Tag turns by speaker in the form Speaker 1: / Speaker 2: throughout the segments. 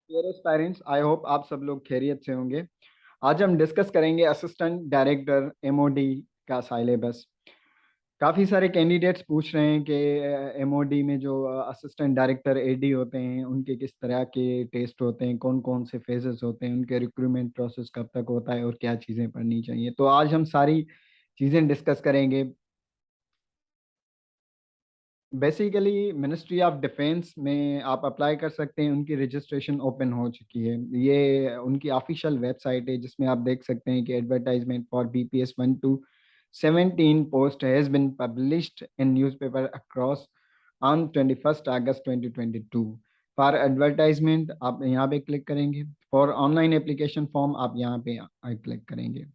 Speaker 1: Dear parents, I hope आप सब लोग खैरियत से होंगे। आज हम डिस्कस करेंगे असिस्टेंट डायरेक्टर एमओडी का सिलेबस। काफ़ी सारे कैंडिडेट्स पूछ रहे हैं कि एमओडी में जो असिस्टेंट डायरेक्टर एडी होते हैं उनके किस तरह के टेस्ट होते हैं, कौन कौन से फेजेस होते हैं, उनके रिक्रूटमेंट प्रोसेस कब तक होता है और क्या चीज़ें पढ़नी चाहिए। तो आज हम सारी चीज़ें डिस्कस करेंगे। बेसिकली मिनिस्ट्री ऑफ डिफेंस में आप अप्लाई कर सकते हैं, उनकी रजिस्ट्रेशन ओपन हो चुकी है। ये उनकी ऑफिशियल वेबसाइट है जिसमें आप देख सकते हैं कि advertisement for BPS 1 to 17 post has been published in newspaper across on 21 August 2022। For advertisement आप यहाँ पे क्लिक करेंगे, फॉर ऑनलाइन एप्लीकेशन फॉर्म आप यहाँ पे क्लिक करेंगे।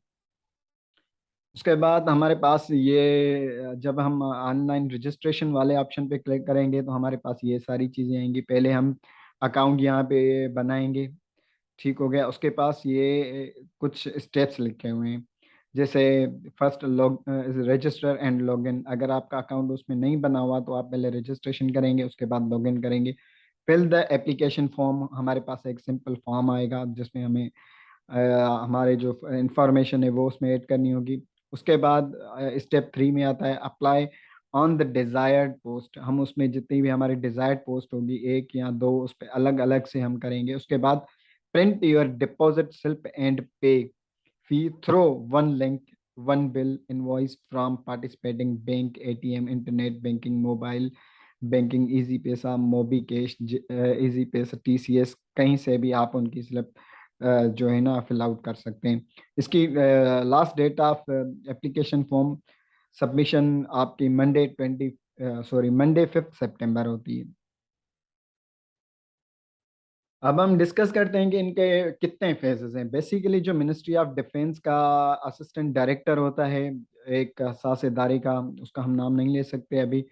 Speaker 1: उसके बाद हमारे पास ये जब हम ऑनलाइन रजिस्ट्रेशन वाले ऑप्शन पे क्लिक करेंगे तो हमारे पास ये सारी चीज़ें आएंगी। पहले हम अकाउंट यहाँ पे बनाएंगे, ठीक हो गया। उसके पास ये कुछ स्टेप्स लिखे हुए हैं, जैसे first log register and login. अगर आपका अकाउंट उसमें नहीं बना हुआ तो आप पहले रजिस्ट्रेशन करेंगे, उसके बाद लॉगिन करेंगे। फिल द एप्लीकेशन फॉर्म, हमारे पास एक सिंपल फॉर्म आएगा जिसमें हमें हमारे जो इंफॉर्मेशन है वो उसमें ऐड करनी होगी। उसके बाद स्टेप 3 में आता है apply on the desired post. हम उसमें जितनी भी हमारी डिज़ायर्ड पोस्ट होगी, एक या दो, उस पर अलग अलग से हम करेंगे। उसके बाद print your deposit slip and pay fee through one link one bill invoice from participating bank, ATM, internet banking, mobile banking, easy paisa, Mobi cash, easy paisa, TCS, कहीं से भी आप उनकी स्लिप जो है ना फिल आउट कर सकते हैं। इसकी last date of application form submission आपकी मंडे 5 सितंबर होती है। अब हम डिस्कस करते हैं कि इनके कितने फेजेस हैं। बेसिकली जो मिनिस्ट्री ऑफ डिफेंस का असिस्टेंट डायरेक्टर होता है, एक सासेदारी का, उसका हम नाम नहीं ले सकते अभी,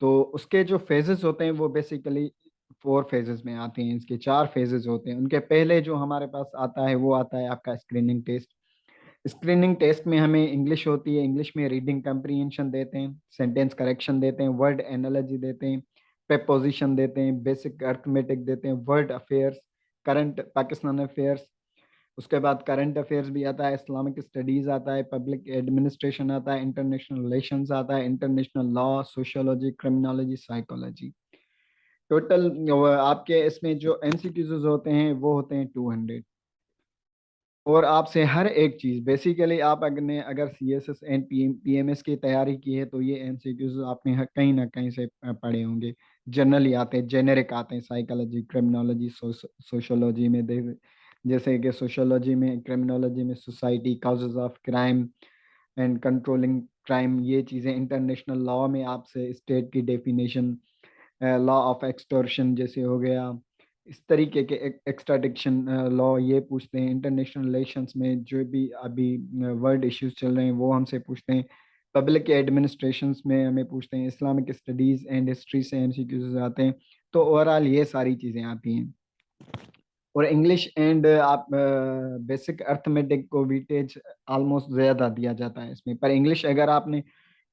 Speaker 1: तो उसके जो फेजेस होते हैं वो बेसिकली 4 फेजेस में आते हैं। इसके 4 फेजेस होते हैं। उनके पहले जो हमारे पास आता है वो आता है आपका स्क्रीनिंग टेस्ट। स्क्रीनिंग टेस्ट में हमें इंग्लिश होती है, इंग्लिश में रीडिंग कंप्रीहेंशन देते हैं, सेंटेंस करेक्शन देते हैं, वर्ड एनालॉजी देते हैं, प्रेपोजिशन देते हैं, बेसिक अर्थमेटिक देते हैं, word affairs, current Pakistan affairs. उसके बाद करंट अफेयर्स भी आता है, इस्लामिक स्टडीज आता है, पब्लिक एडमिनिस्ट्रेशन आता है, इंटरनेशनल रिलेशंस आता है, international law, sociology, criminology, psychology. Total आपके इसमें जो एमसीक्यूज होते हैं वो होते हैं 200। और आपसे हर एक चीज़, बेसिकली आप अगर सीएसएस एंड पीएमएस की तैयारी की है तो ये एमसीक्यूज आपने कहीं ना कहीं से पढ़े होंगे। जनरली आते हैं, जेनेरिक आते हैं, साइकोलॉजी, क्रिमिनोलॉजी, सोशोलॉजी में देख, जैसे कि सोशोलॉजी में, क्रिमिनोलॉजी में society, causes of crime and controlling crime, ये चीज़ें। इंटरनेशनल लॉ में आपसे स्टेट की डेफिनेशन, लॉ ऑफ एक्सटॉर्शन जैसे हो गया, इस तरीके के एक्स्ट्राडिक्शन लॉ ये पूछते हैं। इंटरनेशनल रिलेशंस में जो भी अभी वर्ल्ड इश्यूज चल रहे हैं वो हमसे पूछते हैं। पब्लिक एडमिनिस्ट्रेशंस में हमें पूछते हैं। इस्लामिक स्टडीज़ एंड हिस्ट्री से एमसीक्यूज आते हैं। तो ओवरऑल ये सारी चीज़ें आती हैं। और इंग्लिश एंड आप बेसिक अर्थमेटिक को वेटेज ऑलमोस्ट ज़्यादा दिया जाता है इसमें। पर इंग्लिश अगर आपने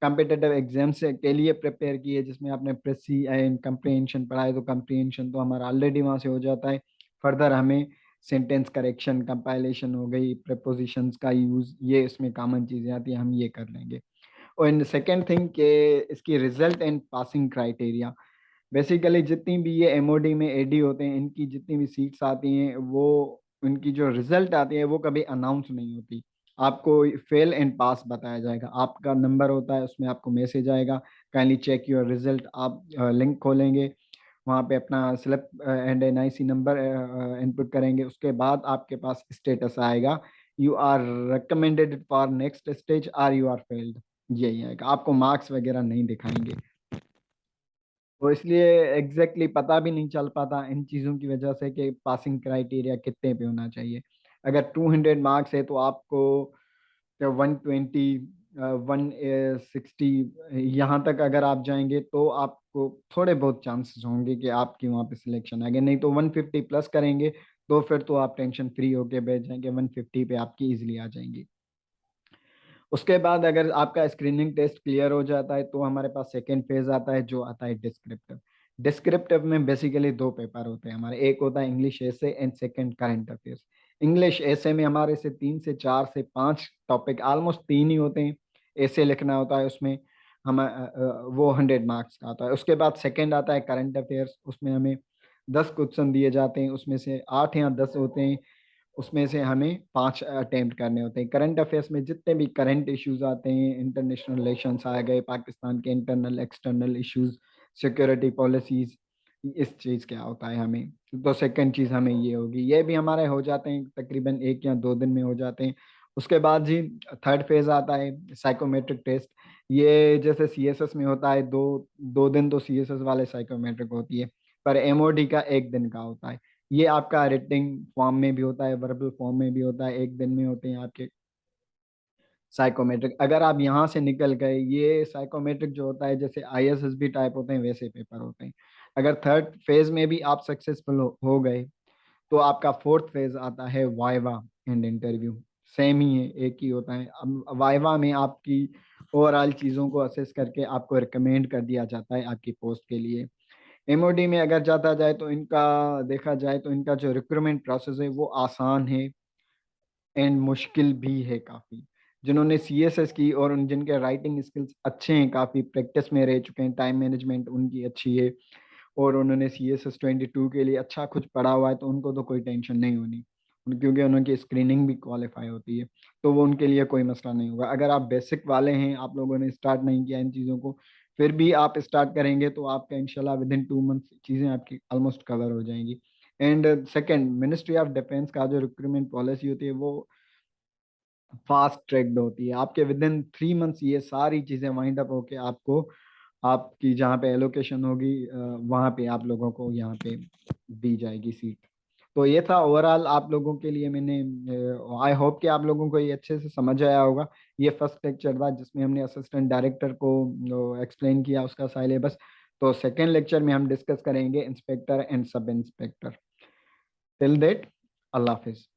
Speaker 1: कम्पिटेटिव एग्जाम से के लिए प्रिपेयर की है जिसमें आपने प्रेसी एंड कंप्रीहेंशन पढ़ा है तो कंप्रीहेंशन तो हमारा ऑलरेडी वहाँ से हो जाता है। फर्दर हमें सेंटेंस करेक्शन, कंपाइलेशन हो गई, प्रपोजिशंस का यूज़, ये इसमें कॉमन चीज़ें आती हैं, हम ये कर लेंगे। और इन सेकेंड थिंग के इसकी result and passing criteria. Basically जितनी भी ये एमओडी में एडी होते हैं, इनकी जितनी भी सीट्स आती हैं वो, उनकी जो रिजल्ट आती है वो कभी अनाउंस नहीं होती। आपको फेल एंड पास बताया जाएगा। आपका नंबर होता है, उसमें आपको मैसेज आएगा, काइंडली चेक योर रिजल्ट। आप लिंक खोलेंगे, वहाँ पे अपना slip and NIC number input करेंगे। उसके बाद आपके पास स्टेटस आएगा, you are recommended for next stage or you are failed, यही आएगा। आपको मार्क्स वगैरह नहीं दिखाएंगे। तो इसलिए एग्जैक्टली पता भी नहीं चल पाता इन चीज़ों की वजह से कि पासिंग क्राइटेरिया कितने पे होना चाहिए। अगर 200 मार्क्स है तो आपको 120, 160 यहाँ तक अगर आप जाएंगे तो आपको थोड़े बहुत चांसेस होंगे कि आपकी वहाँ पे सिलेक्शन आएगा। नहीं तो 150 प्लस करेंगे तो फिर तो आप टेंशन फ्री होके बैठ जाएंगे, 150 पे आपकी इजीली आ जाएंगी। उसके बाद अगर आपका स्क्रीनिंग टेस्ट क्लियर हो जाता है तो हमारे पास सेकेंड फेज आता है जो आता है डिस्क्रिप्टिव। डिस्क्रिप्टिव में बेसिकली दो पेपर होते हैं हमारे, एक होता है English essay and second current affairs. English essay में हमारे से 3 से 4 से 5 टॉपिक, ऑलमोस्ट 3 ही होते हैं। एसे लिखना होता है उसमें, हम वो 100 मार्क्स का आता है। उसके बाद सेकंड आता है करंट अफेयर्स, उसमें हमें 10 क्वेश्चन दिए जाते हैं, उसमें से 8 या 10 होते हैं, उसमें से हमें 5 अटेम्प्ट करने होते हैं। करंट अफेयर्स में जितने भी करंट इश्यूज आते हैं, इंटरनेशनल रिलेशंस आ गए, पाकिस्तान के internal external issues, security policies, इस चीज़ क्या होता है हमें। तो सेकंड चीज़ हमें ये होगी, ये भी हमारे हो जाते हैं तकरीबन 1 या 2 दिन में हो जाते हैं। उसके बाद जी थर्ड फेज आता है साइकोमेट्रिक टेस्ट। ये जैसे सीएसएस में होता है, दो 2 दिन तो सीएसएस वाले साइकोमेट्रिक होती है, पर एमओडी का 1 दिन का होता है। ये आपका रिटिंग फॉर्म में भी होता है, वर्बल फॉर्म में भी होता है, 1 दिन में होते हैं आपके साइकोमेट्रिक। अगर आप यहाँ से निकल गए, ये साइकोमेट्रिक जो होता है जैसे आईएसएसबी टाइप होते हैं वैसे पेपर होते हैं। अगर थर्ड फेज में भी आप सक्सेसफुल हो गए, तो आपका फोर्थ फेज आता है वाइवा एंड इंटरव्यू। सेम ही है, एक ही होता है। अब वाइवा में आपकी ओवरऑल चीज़ों को असेस करके आपको रिकमेंड कर दिया जाता है आपकी पोस्ट के लिए। एमओडी में अगर जाता जाए तो इनका देखा जाए तो इनका जो रिक्रूटमेंट प्रोसेस है वो आसान है एंड मुश्किल भी है काफ़ी। जिन्होंने सीएसएस की और उन जिनके राइटिंग स्किल्स अच्छे हैं, काफ़ी प्रैक्टिस में रह चुके हैं, टाइम मैनेजमेंट उनकी अच्छी है, और उन्होंने CS22 के लिए अच्छा कुछ पढ़ा हुआ है, तो उनको तो कोई टेंशन नहीं होनी, क्योंकि उनकी स्क्रीनिंग भी क्वालिफाई होती है, तो वो उनके लिए कोई मसला नहीं होगा। अगर आप बेसिक वाले हैं, आप लोगों ने स्टार्ट नहीं किया इन चीज़ों को, फिर भी आप स्टार्ट करेंगे तो आपका इंशाल्लाह विदिन 2 मंथ्स चीज़ें आपकी ऑलमोस्ट कवर हो जाएंगी। And second, ministry of defence का जो रिक्रूटमेंट पॉलिसी होती है वो फास्ट ट्रैक्ड होती है। आपके विदिन 3 मंथ्स ये सारी चीज़ें वाइंड अप होके आपको आपकी जहाँ पे एलोकेशन होगी वहाँ पे आप लोगों को यहाँ पे दी जाएगी सीट। तो ये था ओवरऑल आप लोगों के लिए। मैंने आई होप कि आप लोगों को ये अच्छे से समझ आया होगा। ये फर्स्ट लेक्चर था जिसमें हमने असिस्टेंट डायरेक्टर को एक्सप्लेन किया उसका सिलेबस। तो सेकेंड लेक्चर में हम डिस्कस करेंगे inspector and sub inspector. Till that, Allah Hafiz.